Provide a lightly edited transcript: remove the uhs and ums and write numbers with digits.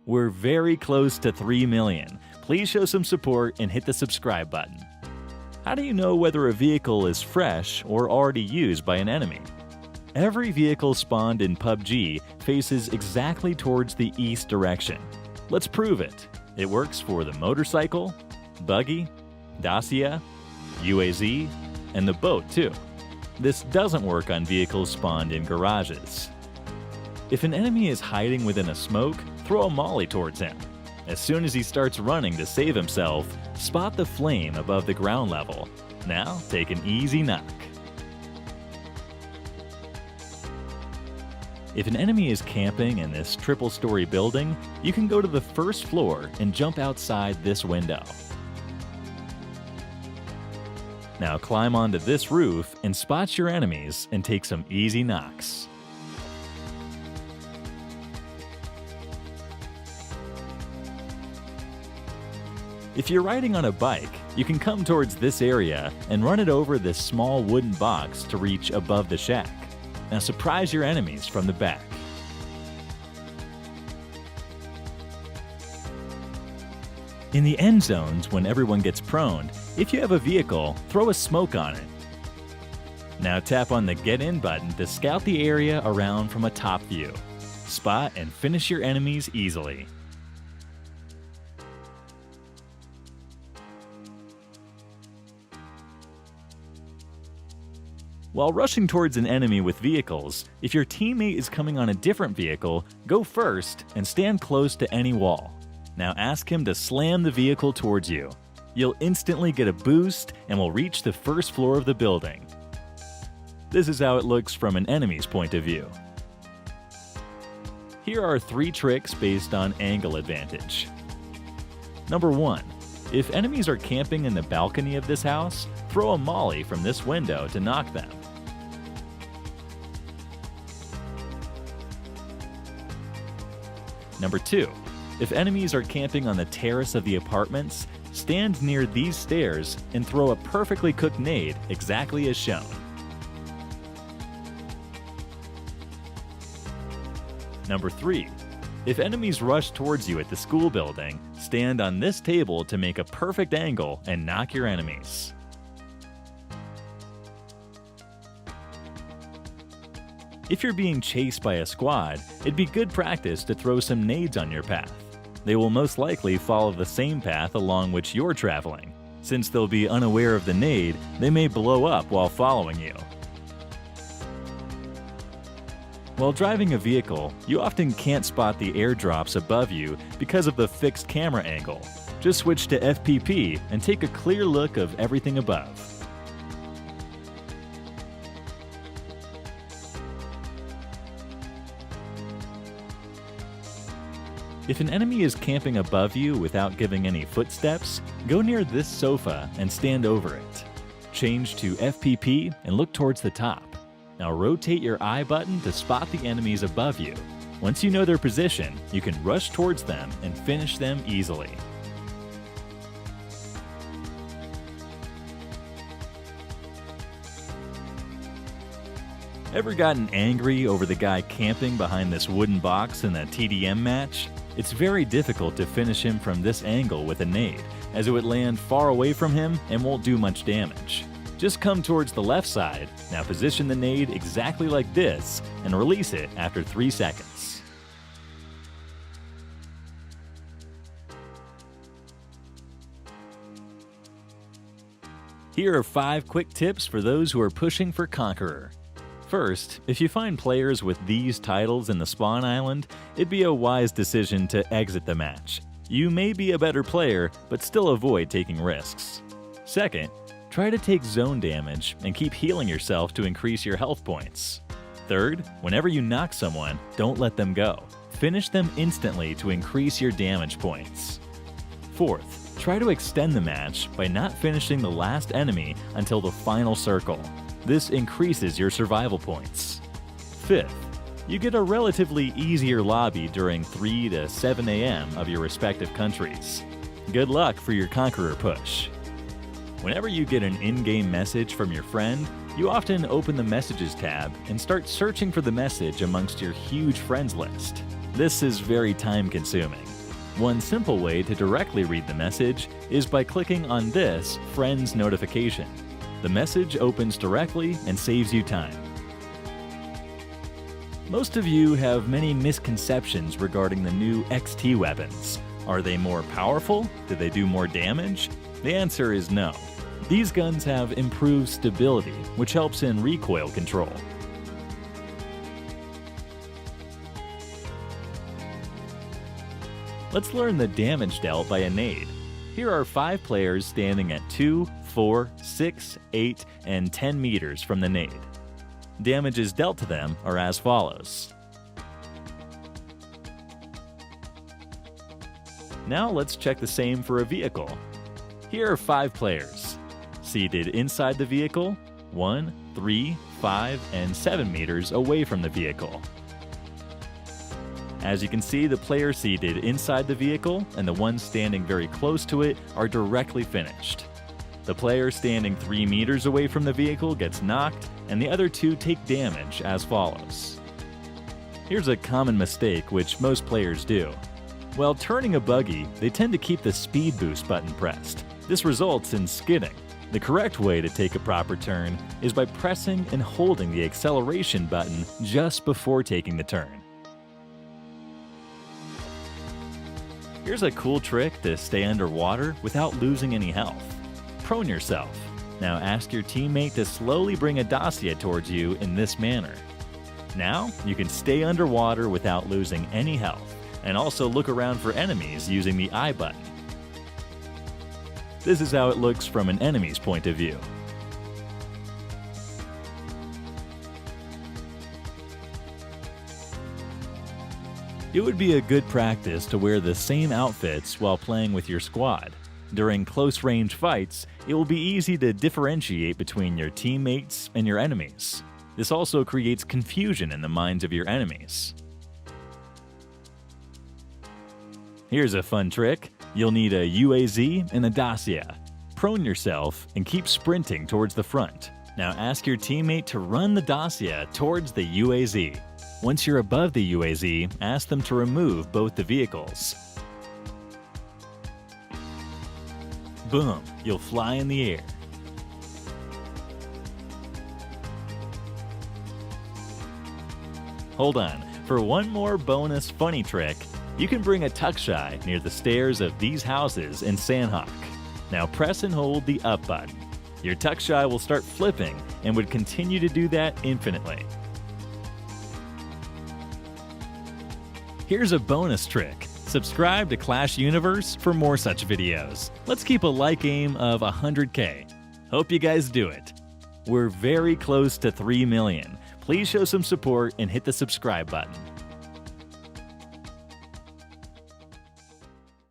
We're very close to 3 million. Please show some support and hit the subscribe button. How do you know whether a vehicle is fresh or already used by an enemy? Every vehicle spawned in PUBG faces exactly towards the east direction. Let's prove it. It works for the motorcycle, buggy, Dacia, UAZ, and the boat too. This doesn't work on vehicles spawned in garages. If an enemy is hiding within a smoke, throw a molly towards him. As soon as he starts running to save himself, spot the flame above the ground level. Now take an easy knock. If an enemy is camping in this triple-story building, you can go to the first floor and jump outside this window. Now climb onto this roof and spot your enemies and take some easy knocks. If you're riding on a bike, you can come towards this area and run it over this small wooden box to reach above the shack. Now surprise your enemies from the back. In the end zones, when everyone gets prone, if you have a vehicle, throw a smoke on it. Now tap on the Get In button to scout the area around from a top view. Spot and finish your enemies easily. While rushing towards an enemy with vehicles, if your teammate is coming on a different vehicle, go first and stand close to any wall. Now ask him to slam the vehicle towards you. You'll instantly get a boost and will reach the first floor of the building. This is how it looks from an enemy's point of view. Here are 3 tricks based on angle advantage. Number 1. If enemies are camping in the balcony of this house, throw a molly from this window to knock them. Number 2. If enemies are camping on the terrace of the apartments, stand near these stairs and throw a perfectly cooked nade exactly as shown. Number 3. If enemies rush towards you at the school building, stand on this table to make a perfect angle and knock your enemies. If you're being chased by a squad, it'd be good practice to throw some nades on your path. They will most likely follow the same path along which you're traveling. Since they'll be unaware of the nade, they may blow up while following you. While driving a vehicle, you often can't spot the airdrops above you because of the fixed camera angle. Just switch to FPP and take a clear look of everything above. If an enemy is camping above you without giving any footsteps, go near this sofa and stand over it. Change to FPP and look towards the top. Now rotate your I button to spot the enemies above you. Once you know their position, you can rush towards them and finish them easily. Ever gotten angry over the guy camping behind this wooden box in a TDM match? It's very difficult to finish him from this angle with a nade, as it would land far away from him and won't do much damage. Just come towards the left side, now position the nade exactly like this, and release it after 3 seconds. Here are 5 quick tips for those who are pushing for Conqueror. First, if you find players with these titles in the spawn island, it'd be a wise decision to exit the match. You may be a better player, but still avoid taking risks. Second, try to take zone damage and keep healing yourself to increase your health points. Third, whenever you knock someone, don't let them go. Finish them instantly to increase your damage points. Fourth, try to extend the match by not finishing the last enemy until the final circle. This increases your survival points. Fifth, you get a relatively easier lobby during 3 to 7 a.m. of your respective countries. Good luck for your Conqueror push. Whenever you get an in-game message from your friend, you often open the Messages tab and start searching for the message amongst your huge friends list. This is very time-consuming. One simple way to directly read the message is by clicking on this Friends notification. The message opens directly and saves you time. Most of you have many misconceptions regarding the new XT weapons. Are they more powerful? Do they do more damage? The answer is no. These guns have improved stability, which helps in recoil control. Let's learn the damage dealt by a nade. Here are 5 players standing at 2, 4, 6, 8, and 10 meters from the nade. Damages dealt to them are as follows. Now let's check the same for a vehicle. Here are 5 players. Seated inside the vehicle, 1, 3, 5, and 7 meters away from the vehicle. As you can see, the player seated inside the vehicle and the one standing very close to it are directly finished. The player standing 3 meters away from the vehicle gets knocked, and the other 2 take damage as follows. Here's a common mistake which most players do. While turning a buggy, they tend to keep the speed boost button pressed. This results in skidding. The correct way to take a proper turn is by pressing and holding the acceleration button just before taking the turn. Here's a cool trick to stay underwater without losing any health. Prone yourself. Now ask your teammate to slowly bring a dossier towards you in this manner. Now you can stay underwater without losing any health, and also look around for enemies using the I button. This is how it looks from an enemy's point of view. It would be a good practice to wear the same outfits while playing with your squad. During close-range fights, it will be easy to differentiate between your teammates and your enemies. This also creates confusion in the minds of your enemies. Here's a fun trick. You'll need a UAZ and a dossier. Prone yourself and keep sprinting towards the front. Now ask your teammate to run the dossier towards the UAZ. Once you're above the UAZ, ask them to remove both the vehicles. Boom, you'll fly in the air. Hold on, for one more bonus funny trick, you can bring a tuck-shy near the stairs of these houses in Sandhawk. Now press and hold the up button. Your tuck-shy will start flipping and would continue to do that infinitely. Here's a bonus trick. Subscribe to Clash Universe for more such videos. Let's keep a like aim of 100K. Hope you guys do it. We're very close to 3 million. Please show some support and hit the subscribe button.